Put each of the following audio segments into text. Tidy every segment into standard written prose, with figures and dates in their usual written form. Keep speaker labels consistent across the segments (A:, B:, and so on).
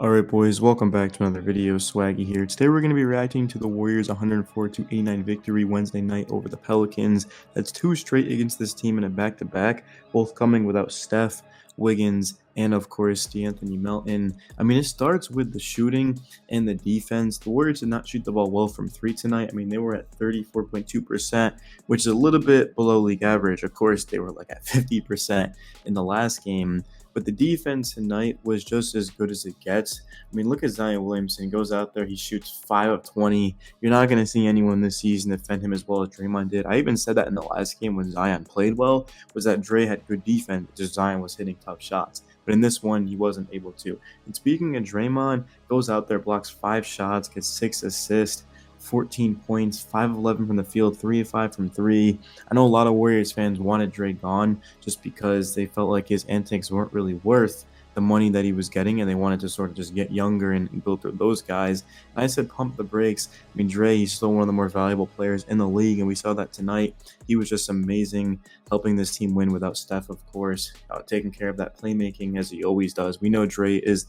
A: Alright boys, welcome back to another video. Swaggy here. Today we're going to be reacting to the Warriors 104-89 victory Wednesday night over the Pelicans. That's two straight against this team in a back-to-back, both coming without Steph, Wiggins, and of course De'Anthony Melton. I mean, it starts with the shooting and the defense. The Warriors did not shoot the ball well from three tonight. I mean, they were at 34.2%, which is a little bit below league average. Of course, they were like at 50% in the last game. But the defense tonight was just as good as it gets. I mean, look at Zion Williamson. He goes out there, he shoots 5 of 20. You're not going to see anyone this season defend him as well as Draymond did. I even said that in the last game when Zion played well, was that Dre had good defense, just Zion was hitting tough shots. But in this one, he wasn't able to. And speaking of Draymond, goes out there, blocks 5 shots, gets 6 assists. 14 points, 5 of 11 from the field, 3 of 5 from 3. I know a lot of Warriors fans wanted Dre gone just because they felt like his antics weren't really worth the money that he was getting, and they wanted to sort of just get younger and build through those guys. And I said pump the brakes. I mean, Dre, he's still one of the more valuable players in the league, and we saw that tonight. He was just amazing, helping this team win without Steph, of course, taking care of that playmaking as he always does. We know Dre is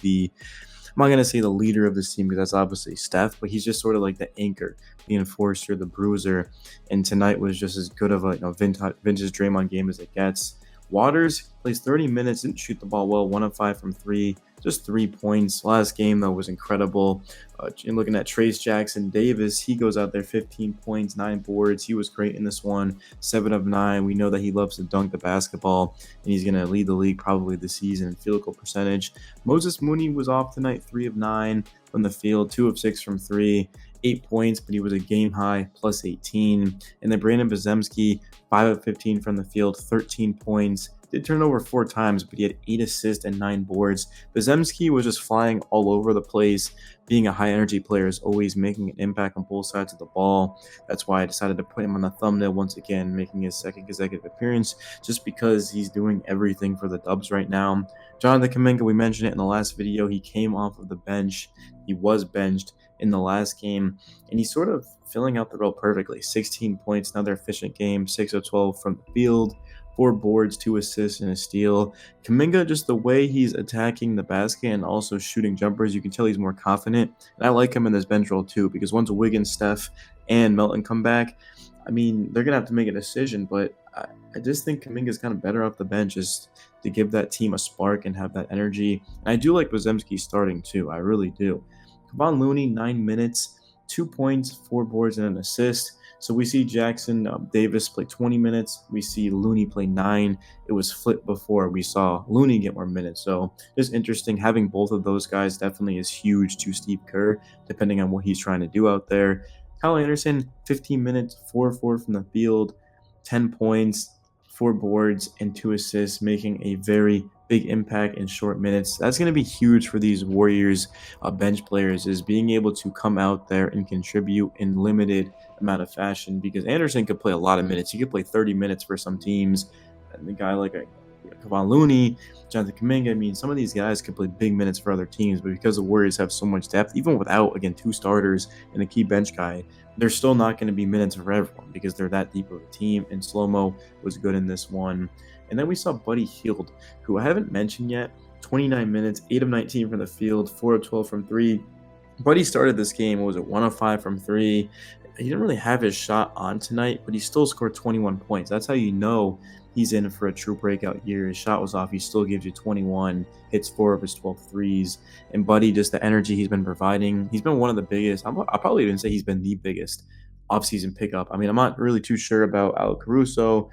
A: I'm not going to say the leader of this team because that's obviously Steph, but he's just sort of like the anchor, the enforcer, the bruiser. And tonight was just as good of a vintage Draymond game as it gets. Waters plays 30 minutes, didn't shoot the ball well, 1 of 5 from 3, just 3 points. Last game, though, was incredible. And looking at Trayce Jackson-Davis, he goes out there, 15 points, 9 boards. He was great in this one, 7 of 9. We know that he loves to dunk the basketball, and he's going to lead the league probably this season in field goal percentage. Moses Mooney was off tonight, 3 of 9 from the field, 2 of 6 from 3. 8 points, but he was a game high, plus 18. And then Brandon Podziemski, 5 of 15 from the field, 13 points. Did turn over 4 times, but he had 8 assists and 9 boards. Podziemski was just flying all over the place. Being a high-energy player is always making an impact on both sides of the ball. That's why I decided to put him on the thumbnail once again, making his second consecutive appearance, just because he's doing everything for the Dubs right now. Jonathan Kuminga, we mentioned it in the last video. He came off of the bench. He was benched in the last game, and he's sort of filling out the role perfectly. 16 points, another efficient game, 6 of 12 from the field, 4 boards, 2 assists, and a steal. Kuminga, just the way he's attacking the basket and also shooting jumpers, you can tell he's more confident. And I like him in this bench role too, because once Wiggins, Steph, and Melton come back, I mean, they're going to have to make a decision, but I just think Kuminga's kind of better off the bench just to give that team a spark and have that energy. And I do like Podziemski starting too. I really do. Kevon Looney, 9 minutes, 2 points, 4 boards, and an assist. So we see Jackson Davis play 20 minutes. We see Looney play 9. It was flipped before. We saw Looney get more minutes. So just interesting. Having both of those guys definitely is huge to Steve Kerr, depending on what he's trying to do out there. Kyle Anderson, 15 minutes, 4 of 4 from the field, 10 points, 4 boards, and 2 assists, making a very big impact in short minutes. That's going to be huge for these Warriors bench players, is being able to come out there and contribute in limited amount of fashion, because Anderson could play a lot of minutes. He could play 30 minutes for some teams. And the guy like Kevon Looney, Jonathan Kuminga, I mean, some of these guys could play big minutes for other teams, but because the Warriors have so much depth, even without, again, 2 starters and a key bench guy, there's still not going to be minutes for everyone because they're that deep of a team, and Slow-Mo was good in this one. And then we saw Buddy Hield, who I haven't mentioned yet, 29 minutes, 8 of 19 from the field, 4 of 12 from 3. Buddy started this game, what was it, 1 of 5 from 3. He didn't really have his shot on tonight, but he still scored 21 points. That's how you know he's in for a true breakout year. His shot was off. He still gives you 21, hits 4 of his 12 threes. And Buddy, just the energy he's been providing, he's been one of the biggest. I'll probably even say he's been the biggest offseason pickup. I mean, I'm not really too sure about Alec Caruso.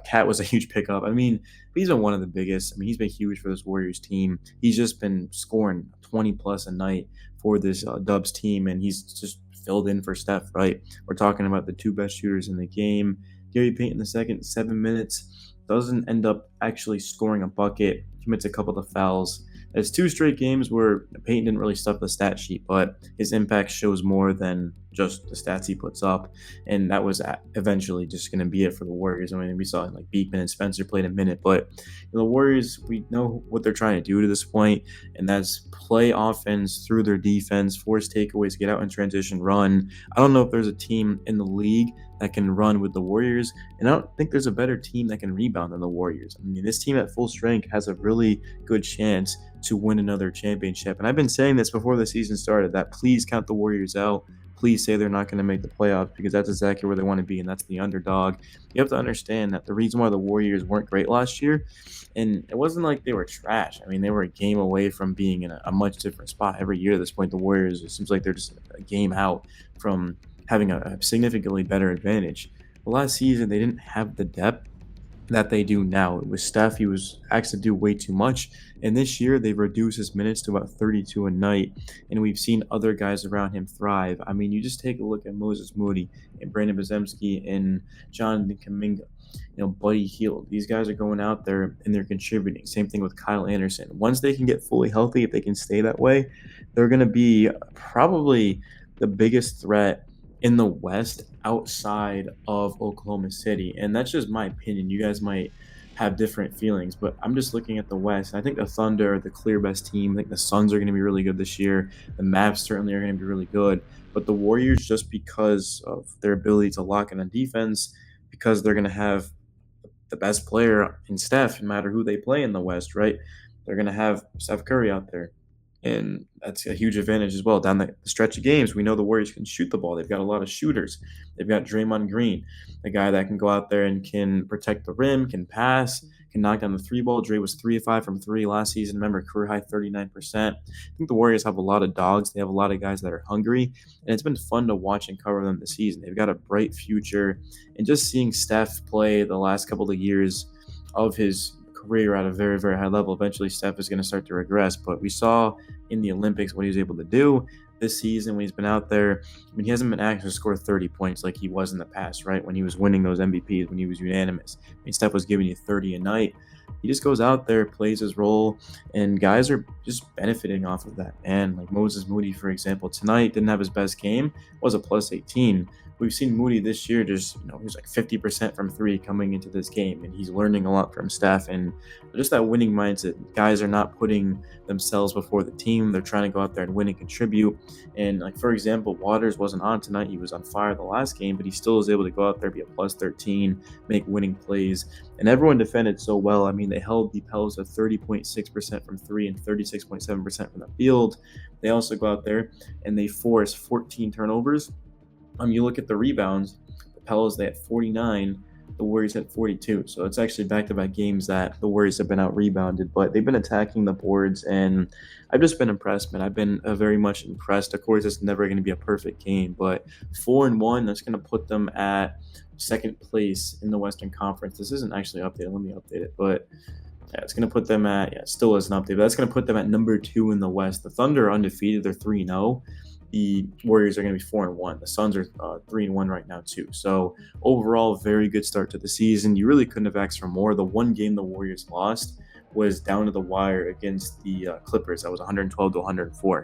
A: Cat was a huge pickup. I mean, he's been one of the biggest. I mean, he's been huge for this Warriors team. He's just been scoring 20-plus a night for this Dubs team, and he's just filled in for Steph, right? We're talking about the 2 best shooters in the game. Gary Payton II, 7 minutes, doesn't end up actually scoring a bucket, commits a couple of fouls. It's 2 straight games where Payton didn't really stuff the stat sheet, but his impact shows more than just the stats he puts up. And that was eventually just going to be it for the Warriors. I mean, we saw like Beekman and Spencer played a minute, but the Warriors, we know what they're trying to do to this point, and that's play offense through their defense, force takeaways, get out in transition, run. I don't know if there's a team in the league that can run with the Warriors, and I don't think there's a better team that can rebound than the Warriors. I mean, this team at full strength has a really good chance to win another championship. And I've been saying this before the season started, that please count the Warriors out. Please say they're not going to make the playoffs, because that's exactly where they want to be, and that's the underdog. You have to understand that the reason why the Warriors weren't great last year, and it wasn't like they were trash. I mean, they were a game away from being in a much different spot. Every year at this point, the Warriors, it seems like they're just a game out from having a significantly better advantage. Well, last season, they didn't have the depth that they do now. It was Steph, he was asked to do way too much. And this year, they've reduced his minutes to about 32 a night. And we've seen other guys around him thrive. I mean, you just take a look at Moses Moody and Brandon Bazemski and Jonathan Kuminga, Buddy Hield. These guys are going out there and they're contributing. Same thing with Kyle Anderson. Once they can get fully healthy, if they can stay that way, they're going to be probably the biggest threat in the West outside of Oklahoma City. And that's just my opinion. You guys might have different feelings, but I'm just looking at the West. I think the Thunder are the clear best team. I think the Suns are going to be really good this year. The Mavs certainly are going to be really good. But the Warriors, just because of their ability to lock in on defense, because they're going to have the best player in Steph, no matter who they play in the West, right? They're going to have Steph Curry out there. And that's a huge advantage as well. Down the stretch of games, we know the Warriors can shoot the ball. They've got a lot of shooters. They've got Draymond Green, a guy that can go out there and can protect the rim, can pass, can knock down the three ball. Dre was 3 of 5 from three last season. Remember, career high 39%. I think the Warriors have a lot of dogs. They have a lot of guys that are hungry, and it's been fun to watch and cover them this season. They've got a bright future, and just seeing Steph play the last couple of years of his career at a very, very high level. Eventually, Steph is going to start to regress, but we saw in the Olympics what he was able to do this season when he's been out there. I mean, he hasn't been asked to score 30 points like he was in the past, right? When he was winning those MVPs, when he was unanimous. I mean, Steph was giving you 30 a night. He just goes out there, plays his role, and guys are just benefiting off of that. And like Moses Moody, for example, tonight didn't have his best game, was a plus 18. We've seen Moody this year just, he's like 50% from three coming into this game, and he's learning a lot from Steph, and just that winning mindset. Guys are not putting themselves before the team. They're trying to go out there and win and contribute. And like, for example, Waters wasn't on tonight. He was on fire the last game, but he still was able to go out there, be a plus 13, make winning plays. And everyone defended so well. I mean, they held the Pels at 30.6% from three and 36.7% from the field. They also go out there and they force 14 turnovers. You look at the rebounds, the Pelicans, they had 49, the Warriors had 42. So it's actually back-to-back games that the Warriors have been out-rebounded, but they've been attacking the boards, and I've just been impressed, man. I've been very much impressed. Of course, it's never going to be a perfect game, but 4-1, that's going to put them at second place in the Western Conference. This isn't actually updated. Let me update it, but yeah, it's going to put them at, it still isn't updated, but that's going to put them at number 2 in the West. The Thunder are undefeated. They're 3-0. The Warriors are going to be 4-1. The Suns are 3-1 right now too. So overall, very good start to the season. You really couldn't have asked for more. The one game the Warriors lost was down to the wire against the Clippers. That was 112 to 104.